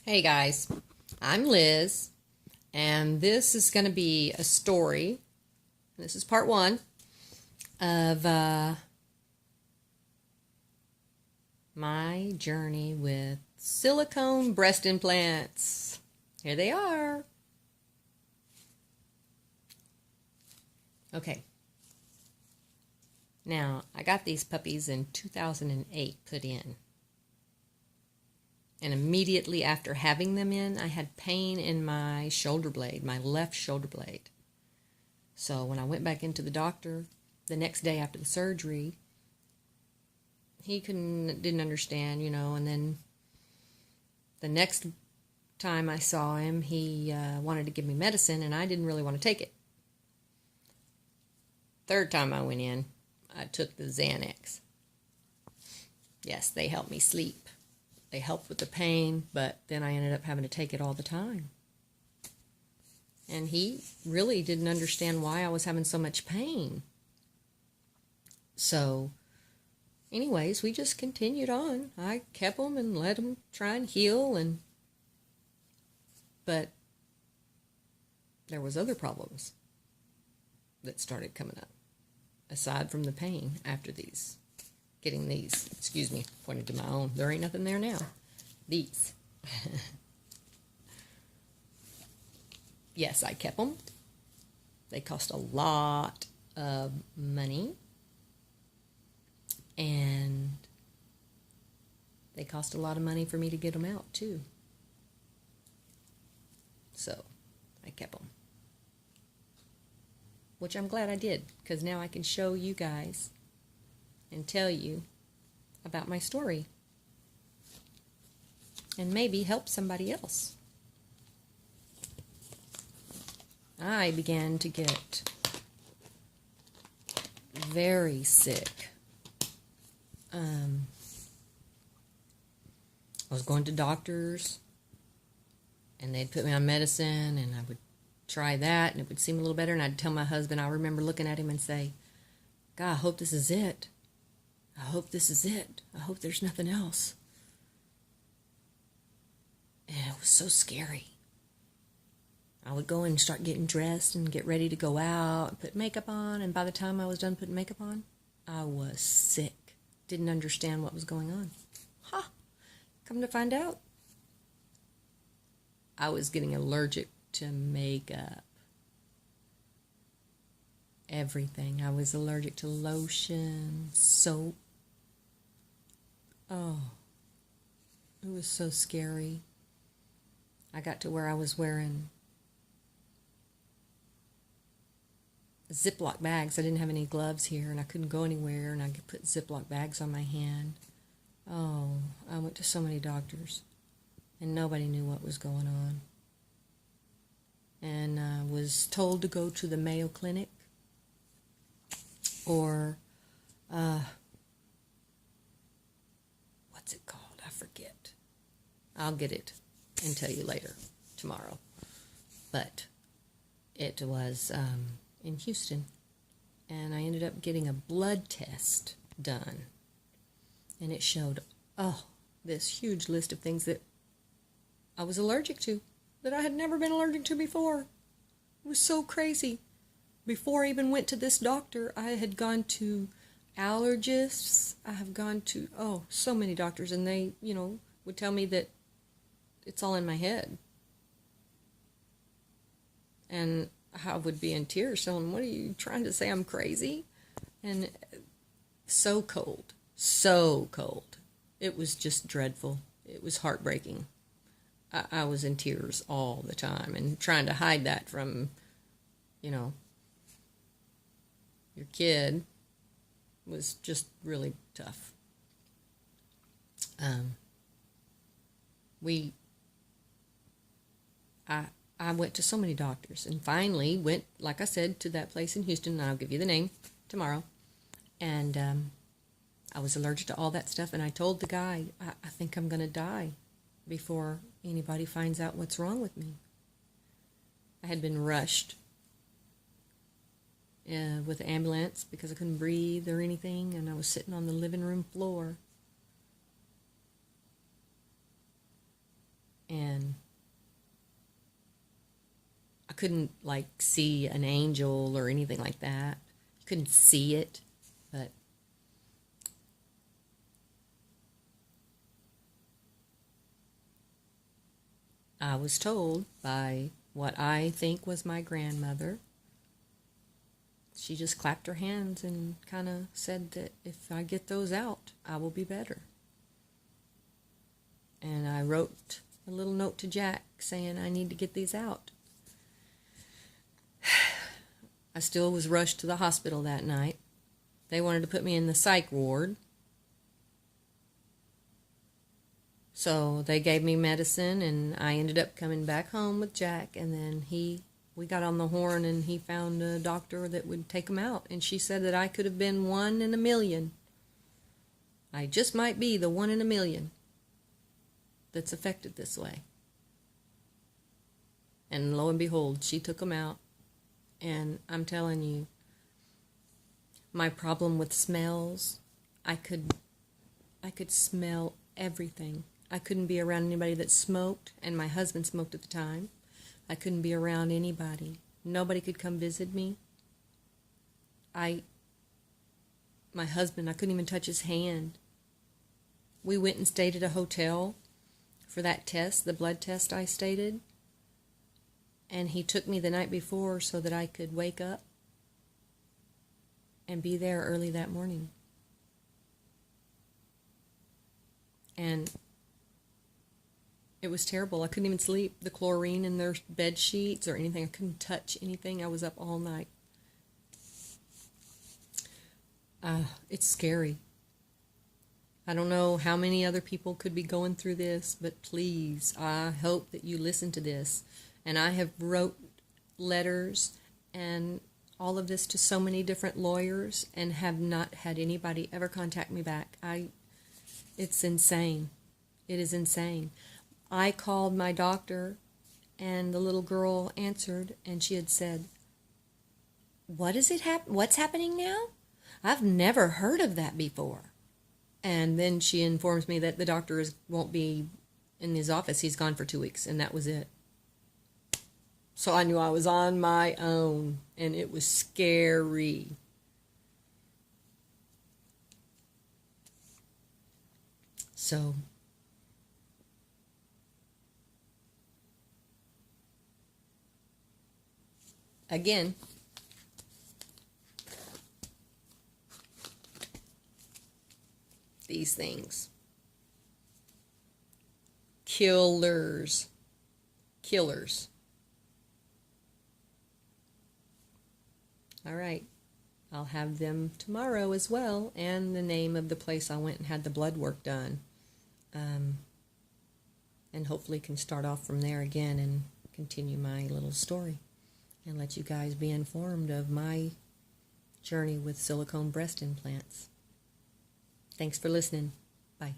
Hey guys, I'm Liz, and this is going to be a story. This is part one of my journey with silicone breast implants. Here they are. Okay, now I got these puppies in 2008 put in. And immediately after having them in, I had pain in my shoulder blade, my left shoulder blade. So when I went back into the doctor the next day after the surgery, he didn't understand, and then the next time I saw him, he wanted to give me medicine, and I didn't really want to take it. Third time I went in, I took the Xanax. Yes, they helped me sleep. They helped with the pain, but then I ended up having to take it all the time. And he really didn't understand why I was having so much pain. So, anyways, we just continued on. I kept them and let them try and heal, but there was other problems that started coming up, aside from the pain after these. Getting these, excuse me, pointed to my own. There ain't nothing there now. These. Yes, I kept them. They cost a lot of money. And they cost a lot of money for me to get them out, too. So, I kept them. Which I'm glad I did, because now I can show you guys and tell you about my story and maybe help somebody else. I began to get very sick. I was going to doctors, and they'd put me on medicine, and I would try that, and it would seem a little better, and I'd tell my husband, I remember looking at him and say, God, I hope this is it. I hope this is it. I hope there's nothing else. And it was so scary. I would go and start getting dressed and get ready to go out and put makeup on. And by the time I was done putting makeup on, I was sick. Didn't understand what was going on. Come to find out, I was getting allergic to makeup. Everything. I was allergic to lotion, soap. Oh, it was so scary. I got to where I was wearing Ziploc bags. I didn't have any gloves here, and I couldn't go anywhere, and I could put Ziploc bags on my hand. Oh, I went to so many doctors, and nobody knew what was going on. And I was told to go to the Mayo Clinic or what's it called? I forget. I'll get it and tell you later, tomorrow. But it was in Houston, and I ended up getting a blood test done, and it showed, this huge list of things that I was allergic to, that I had never been allergic to before. It was so crazy. Before I even went to this doctor, I had gone to allergists. I have gone to, so many doctors, and they, would tell me that it's all in my head. And I would be in tears telling them, what are you trying to say, I'm crazy? And so cold. It was just dreadful. It was heartbreaking. I was in tears all the time and trying to hide that from, your kid was just really tough. I went to so many doctors and finally went, like I said, to that place in Houston, and I'll give you the name tomorrow. And I was allergic to all that stuff, and I told the guy, I think I'm going to die before anybody finds out what's wrong with me. I had been rushed with the ambulance because I couldn't breathe or anything, and I was sitting on the living room floor and I couldn't like see an angel or anything like that. Couldn't see it, but I was told by what I think was my grandmother. She just clapped her hands and kind of said that if I get those out, I will be better. And I wrote a little note to Jack saying I need to get these out. I still was rushed to the hospital that night. They wanted to put me in the psych ward. So they gave me medicine, and I ended up coming back home with Jack, and then we got on the horn, and he found a doctor that would take him out, and she said that I could have been 1 in a million. I just might be the 1 in a million that's affected this way. And lo and behold, she took him out, and I'm telling you, my problem with smells, I could smell everything. I couldn't be around anybody that smoked, and my husband smoked at the time. I couldn't be around anybody. Nobody could come visit me. My husband, I couldn't even touch his hand. We went and stayed at a hotel for that test, the blood test I stated. And he took me the night before so that I could wake up and be there early that morning. And it was terrible. I couldn't even sleep. The chlorine in their bed sheets or anything. I couldn't touch anything. I was up all night. It's scary. I don't know how many other people could be going through this, but please, I hope that you listen to this. And I have wrote letters and all of this to so many different lawyers and have not had anybody ever contact me back. It's insane. It is insane. I called my doctor, and the little girl answered, and she had said, what's happening now? I've never heard of that before. And then she informs me that the doctor won't be in his office. He's gone for 2 weeks, and that was it. So I knew I was on my own, and it was scary. So again, these things. Killers. All right. I'll have them tomorrow as well, and the name of the place I went and had the blood work done. And hopefully can start off from there again and continue my little story and let you guys be informed of my journey with silicone breast implants. Thanks for listening. Bye.